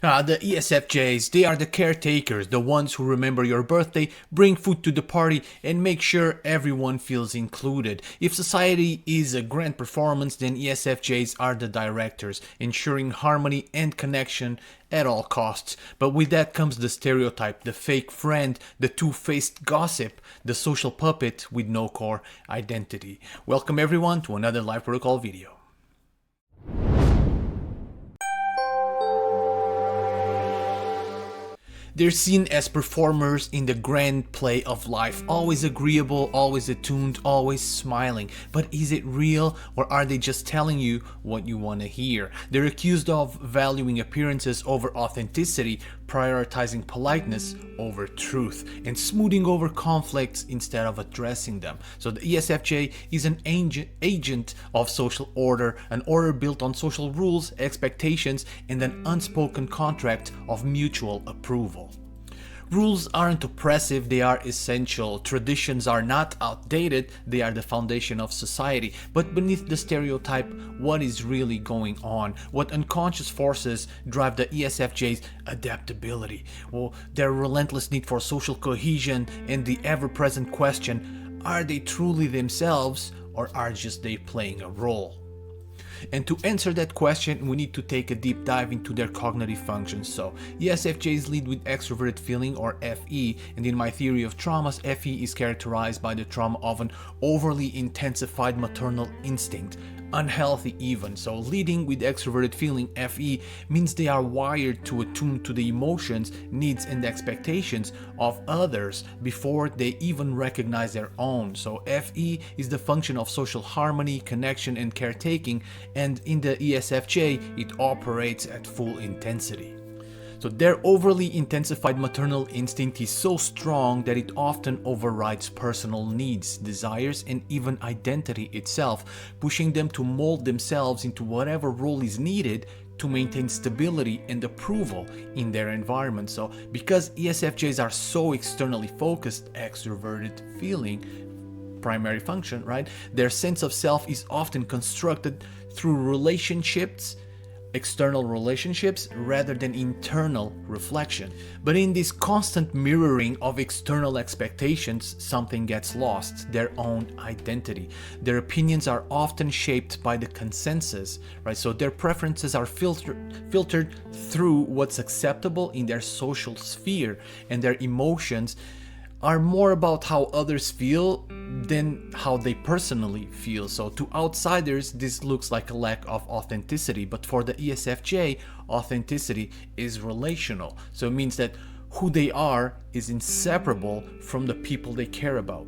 The ESFJs, they are the caretakers, the ones who remember your birthday, bring food to the party, and make sure everyone feels included. If society is a grand performance, then ESFJs are the directors, ensuring harmony and connection at all costs. But with that comes the stereotype, the fake friend, the two-faced gossip, the social puppet with no core identity. Welcome everyone to another Life Protocol video. They're seen as performers in the grand play of life, always agreeable, always attuned, always smiling. But is it real, or are they just telling you what you want to hear? They're accused of valuing appearances over authenticity, prioritizing politeness over truth, and smoothing over conflicts instead of addressing them. So the ESFJ is an agent of social order, an order built on social rules, expectations, and an unspoken contract of mutual approval. Rules aren't oppressive, they are essential. Traditions are not outdated, they are the foundation of society. But beneath the stereotype, what is really going on? What unconscious forces drive the ESFJ's adaptability? Well, their relentless need for social cohesion and the ever-present question, are they truly themselves, or are just they playing a role? And to answer that question, we need to take a deep dive into their cognitive functions. So, ESFJs lead with extroverted feeling, or FE, and in my theory of traumas, FE is characterized by the trauma of an overly intensified maternal instinct, unhealthy even. So leading with extroverted feeling, FE, means they are wired to attune to the emotions, needs, and expectations of others before they even recognize their own. So FE is the function of social harmony, connection, and caretaking, and in the ESFJ, it operates at full intensity. So their overly intensified maternal instinct is so strong that it often overrides personal needs, desires, and even identity itself, pushing them to mold themselves into whatever role is needed to maintain stability and approval in their environment. So because ESFJs are so externally focused, extroverted feeling, primary function, right? Their sense of self is often constructed through relationships, external relationships, rather than internal reflection. But in this constant mirroring of external expectations, something gets lost: their own identity. Their opinions are often shaped by the consensus, right? So their preferences are filtered through what's acceptable in their social sphere, and their emotions are more about how others feel than how they personally feel. So to outsiders, this looks like a lack of authenticity, but for the ESFJ, authenticity is relational. So it means that who they are is inseparable from the people they care about.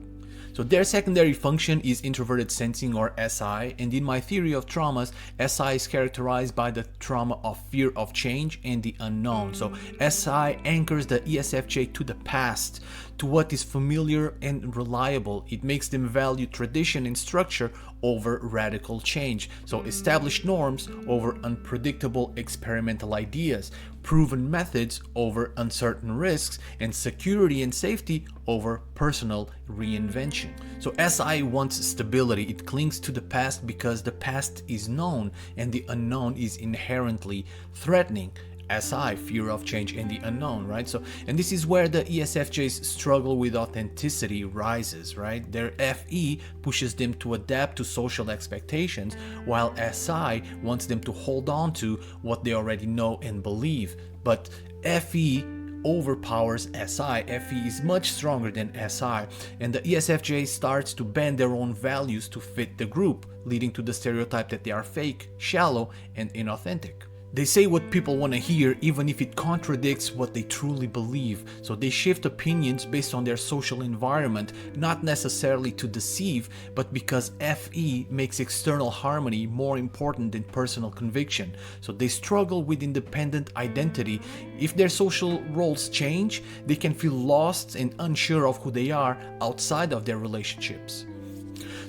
So their secondary function is introverted sensing, or SI, and in my theory of traumas, SI is characterized by the trauma of fear of change and the unknown. So SI anchors the ESFJ to the past, to what is familiar and reliable. It makes them value tradition and structure over radical change. So established norms over unpredictable experimental ideas, proven methods over uncertain risks, and security and safety over personal reinvention. So SI wants stability. It clings to the past because the past is known and the unknown is inherently threatening. SI, fear of change and the unknown, right? So, and this is where the ESFJ's struggle with authenticity rises, right? Their FE pushes them to adapt to social expectations, while SI wants them to hold on to what they already know and believe. But FE overpowers SI. FE is much stronger than SI, and the ESFJ starts to bend their own values to fit the group, leading to the stereotype that they are fake, shallow, and inauthentic. They say what people want to hear even if it contradicts what they truly believe, so they shift opinions based on their social environment, not necessarily to deceive, but because FE makes external harmony more important than personal conviction. So they struggle with independent identity. If their social roles change, they can feel lost and unsure of who they are outside of their relationships.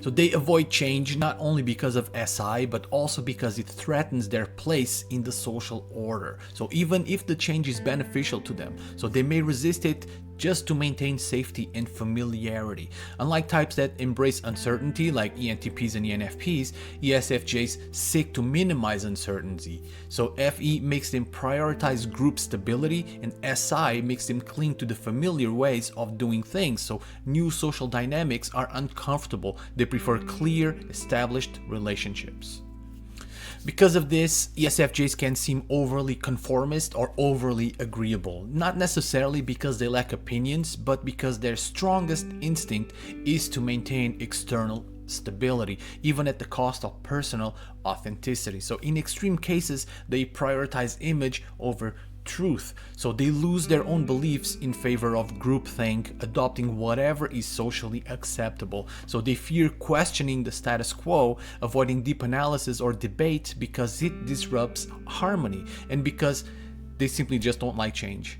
So they avoid change not only because of SI, but also because it threatens their place in the social order. So even if the change is beneficial to them, so they may resist it just to maintain safety and familiarity. Unlike types that embrace uncertainty like ENTPs and ENFPs, ESFJs seek to minimize uncertainty. So FE makes them prioritize group stability, and SI makes them cling to the familiar ways of doing things. So new social dynamics are uncomfortable. They prefer clear, established relationships. Because of this, ESFJs can seem overly conformist or overly agreeable, not necessarily because they lack opinions, but because their strongest instinct is to maintain external stability, even at the cost of personal authenticity. So in extreme cases, they prioritize image over truth. So they lose their own beliefs in favor of groupthink, adopting whatever is socially acceptable. So they fear questioning the status quo, avoiding deep analysis or debate because it disrupts harmony and because they simply just don't like change.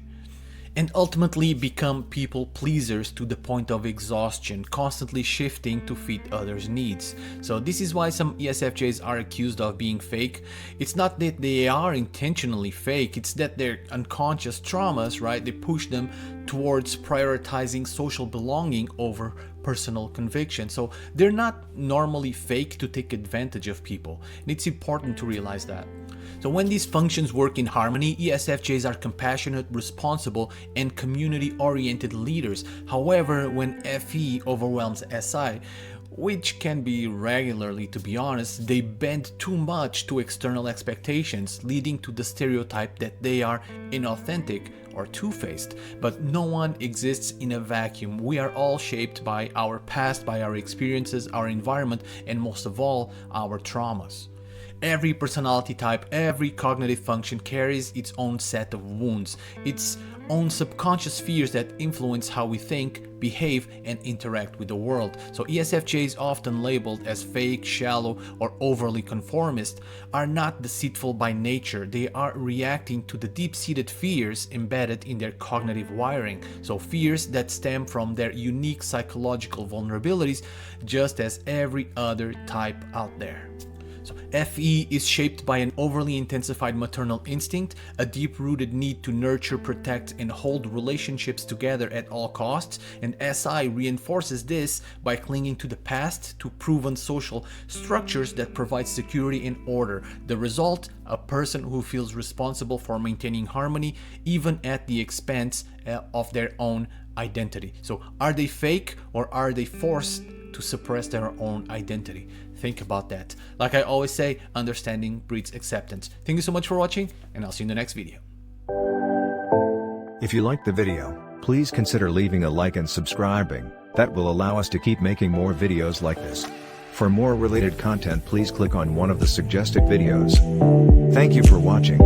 And ultimately become people pleasers to the point of exhaustion, constantly shifting to fit others' needs. So this is why some ESFJs are accused of being fake. It's not that they are intentionally fake, it's that their unconscious traumas, right, they push them towards prioritizing social belonging over personal conviction. So they're not normally fake to take advantage of people, and it's important to realize that. So when these functions work in harmony, ESFJs are compassionate, responsible, and community-oriented leaders. However, when FE overwhelms SI, which can be regularly, to be honest, they bend too much to external expectations, leading to the stereotype that they are inauthentic or two-faced. But no one exists in a vacuum. We are all shaped by our past, by our experiences, our environment, and most of all, our traumas. Every personality type, every cognitive function carries its own set of wounds, its own subconscious fears that influence how we think, behave, and interact with the world. So ESFJs, often labeled as fake, shallow, or overly conformist, are not deceitful by nature. They are reacting to the deep-seated fears embedded in their cognitive wiring. So fears that stem from their unique psychological vulnerabilities, just as every other type out there. So FE is shaped by an overly intensified maternal instinct, a deep-rooted need to nurture, protect, and hold relationships together at all costs, and SI reinforces this by clinging to the past, to proven social structures that provide security and order. The result, a person who feels responsible for maintaining harmony, even at the expense of their own identity. So are they fake, or are they forced to suppress their own identity? Think about that. Like I always say, understanding breeds acceptance. Thank you so much for watching, and I'll see you in the next video. If you liked the video, please consider leaving a like and subscribing. That will allow us to keep making more videos like this. For more related content, please click on one of the suggested videos. Thank you for watching.